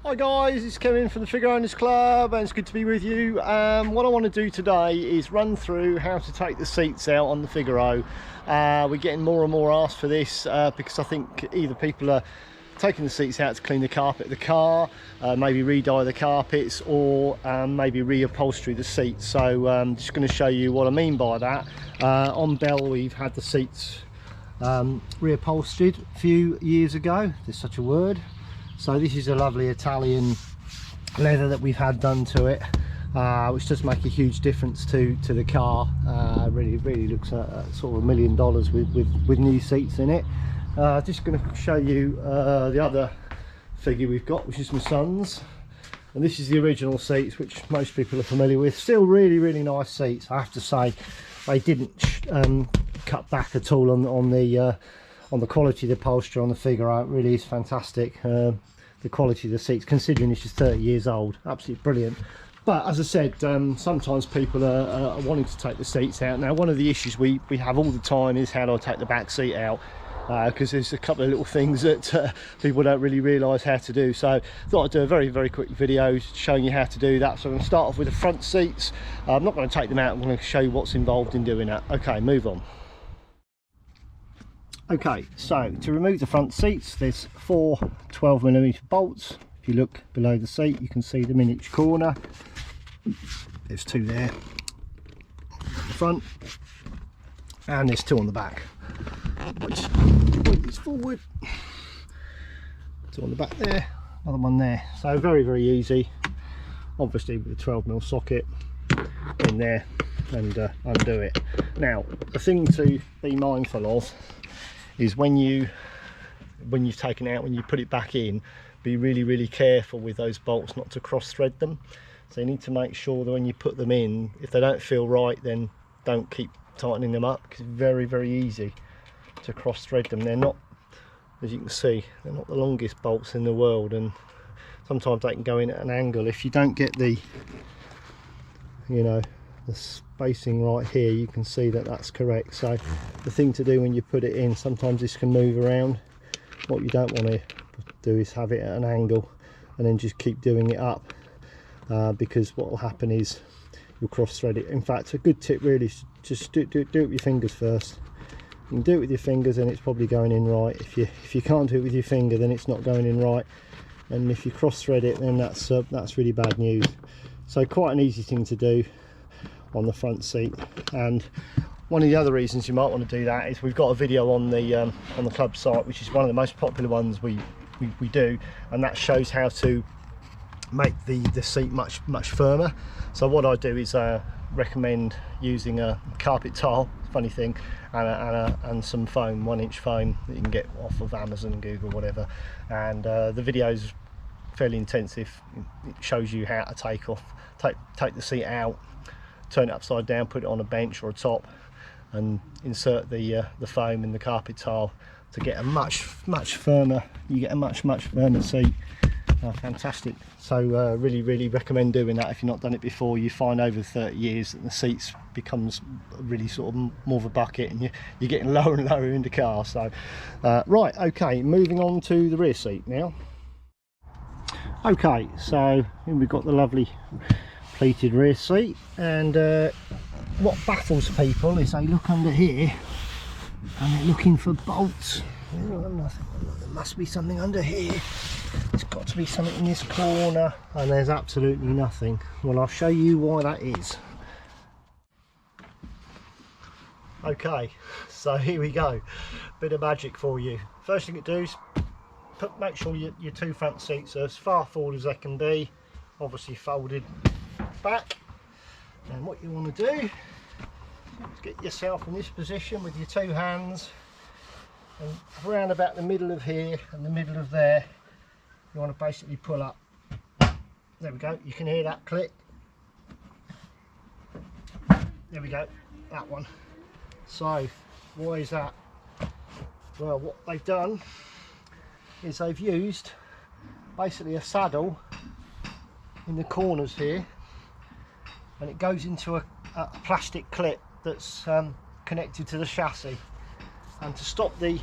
Hi guys, it's Kevin from the Figaro Owners Club and it's good to be with you. What I want to do today is run through how to take the seats out on the Figaro. We're getting more and more asked for this because I think either people are taking the seats out to clean the carpet of the car, maybe re-dye the carpets, or maybe re-upholstery the seats. So I'm just going to show you what I mean by that. On Bell we've had the seats re-upholstered a few years ago, there's such a word. So this is a lovely Italian leather that we've had done to it, which does make a huge difference to the car. Really looks sort of $1 million with new seats in it. Just going to show you the other figure we've got, which is my son's, and this is the original seats, which most people are familiar with. Still really nice seats, I have to say. They didn't cut back at all on the quality of the upholstery on the Figaro. It really is fantastic. The quality of the seats, considering it's just 30 years old, absolutely brilliant. But as I said, sometimes people are wanting to take the seats out. Now, one of the issues we have all the time is how do I take the back seat out, because there's a couple of little things that people don't really realise how to do. So I thought I'd do a very quick video showing you how to do that. So I'm going to start off with the front seats. I'm not going to take them out, I'm going to show you what's involved in doing that. Okay, move on. Okay, so to remove the front seats, there's 4 12mm bolts. If you look below the seat, you can see them in each corner. There's 2 there on the front, and there's 2 on the back, which is forward. 2 on the back there, another one there. So very easy, obviously with a 12mm socket in there, and undo it. Now, the thing to be mindful of is when you've taken it out, when you put it back in, be really careful with those bolts not to cross thread them. So you need to make sure that when you put them in, if they don't feel right, then don't keep tightening them up, because it's very easy to cross thread them. They're not, as you can see, they're not the longest bolts in the world, and sometimes they can go in at an angle. If you don't get the, you know, the spacing right here, you can see that that's correct. So the thing to do when you put it in, sometimes this can move around. What you don't want to do is have it at an angle and then just keep doing it up, because what will happen is you'll cross thread it. In fact, a good tip really is just do it with your fingers first. You can do it with your fingers and it's probably going in right. If you can't do it with your finger, then it's not going in right, and if you cross thread it, then that's really bad news. So quite an easy thing to do on the front seat. And one of the other reasons you might want to do that is we've got a video on the club site, which is one of the most popular ones we do, and that shows how to make the seat much firmer. So what I do is recommend using a carpet tile, funny thing, and some foam, 1-inch foam that you can get off of Amazon, Google, whatever. And the video is fairly intensive. It shows you how to take the seat out, turn it upside down, put it on a bench or a top, and insert the foam in the carpet tile to get a much firmer. You get a much firmer seat. Fantastic. So really recommend doing that if you've not done it before. You find over 30 years that the seats becomes really sort of more of a bucket, and you're getting lower and lower in the car. So right, okay, moving on to the rear seat now. Okay, so here we've got the lovely pleated rear seat, and what baffles people is they look under here and they're looking for bolts. There must be something under here, there's got to be something in this corner, and there's absolutely nothing. Well, I'll show you why that is. Okay, so here we go, bit of magic for you. First thing to do is make sure your 2 front seats are as far forward as they can be, obviously folded back. And what you want to do is get yourself in this position with your 2 hands, and around about the middle of here and the middle of there, you want to basically pull up. There we go, you can hear that click. There we go, that one. So why is that? Well, what they've done is they've used basically a saddle in the corners here, and it goes into a plastic clip that's connected to the chassis, and to stop the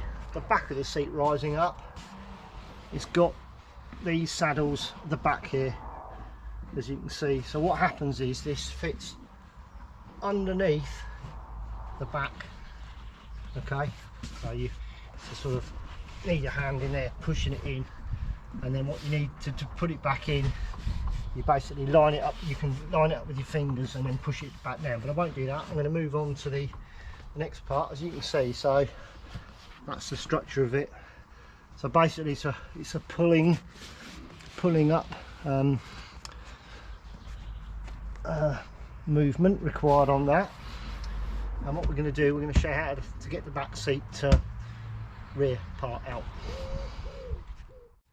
back of the seat rising up, it's got these saddles at the back here, as you can see. So what happens is this fits underneath the back, okay? So you sort of need a hand in there pushing it in, and then what you need to put it back in, you basically line it up. You can line it up with your fingers and then push it back down, but I won't do that. I'm going to move on to the next part, as you can see. So that's the structure of it. So basically it's a pulling up movement required on that. And what we're going to do, we're going to show you how to get the back seat rear part out.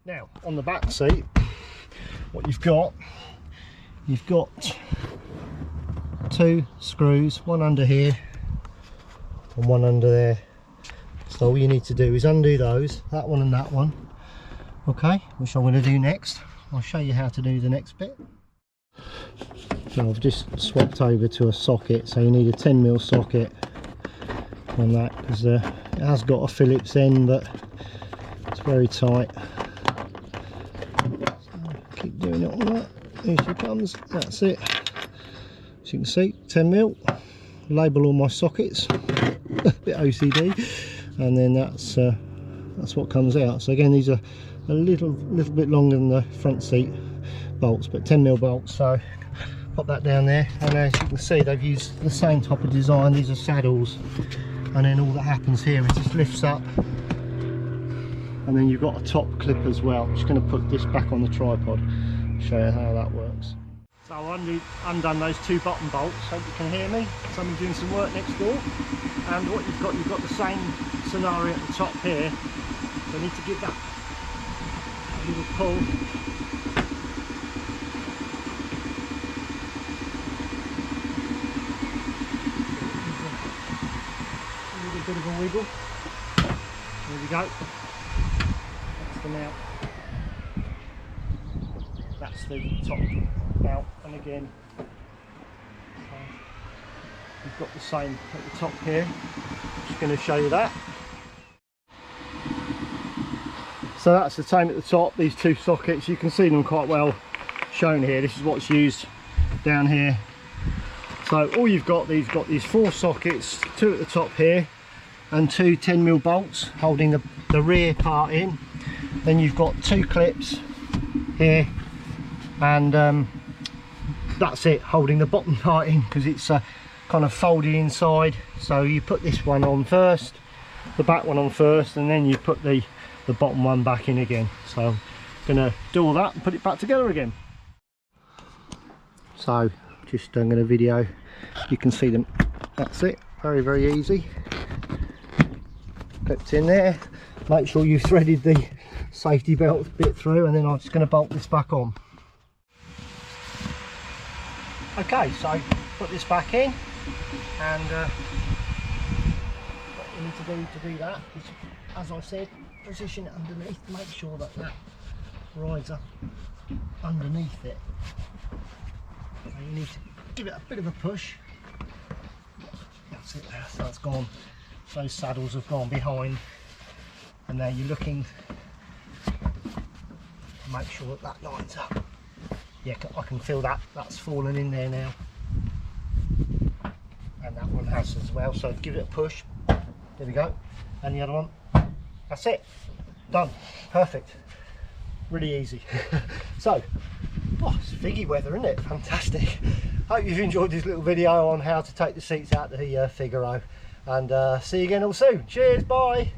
Now on the back seat, what you've got two screws, one under here and one under there. So all you need to do is undo those, that one and that one, okay, which I'm going to do next. I'll show you how to do the next bit. So I've just swapped over to a socket, so you need a 10mm socket on that, because it has got a Phillips end but it's very tight. Keep doing it on that. Here she comes. That's it. As you can see, 10mm. Label all my sockets. A bit OCD, and then that's what comes out. So again, these are a little bit longer than the front seat bolts, but 10mm bolts. So pop that down there, and as you can see, they've used the same type of design. These are saddles, and then all that happens here, it just lifts up. And then you've got a top clip as well. I'm just going to put this back on the tripod, show you how that works. So I've undone those two bottom bolts. Hope you can hear me. Someone's doing some work next door. And what you've got the same scenario at the top here. So I need to give that a little pull. A little bit of a wiggle. There we go. Out. That's the top out, and again you've got the same at the top here. Just going to show you that. So that's the same at the top, these two sockets. You can see them quite well shown here. This is what's used down here. So all you've got these four sockets, two at the top here and two 10mm bolts holding the rear part in. Then you've got two clips here, and that's it, holding the bottom part in, because it's kind of folded inside. So you put this one on first, the back one on first, and then you put the bottom one back in again. So I'm going to do all that and put it back together again. So just I'm going to video, you can see them. That's it, very easy. Clipped in there. Make sure you've threaded the safety belt bit through, and then I'm just going to bolt this back on. Okay, so put this back in, and what you need to do that is, as I said, position it underneath, make sure that rides up underneath it. So you need to give it a bit of a push. That's it, so it's gone. Those saddles have gone behind, and now you're looking to make sure that lines up. Yeah, I can feel that's fallen in there now, and that one has as well. So give it a push. There we go. And the other one. That's it. Done. Perfect. Really easy. So, it's figgy weather, isn't it? Fantastic. Hope you've enjoyed this little video on how to take the seats out the Figaro, and see you again all soon. Cheers. Bye.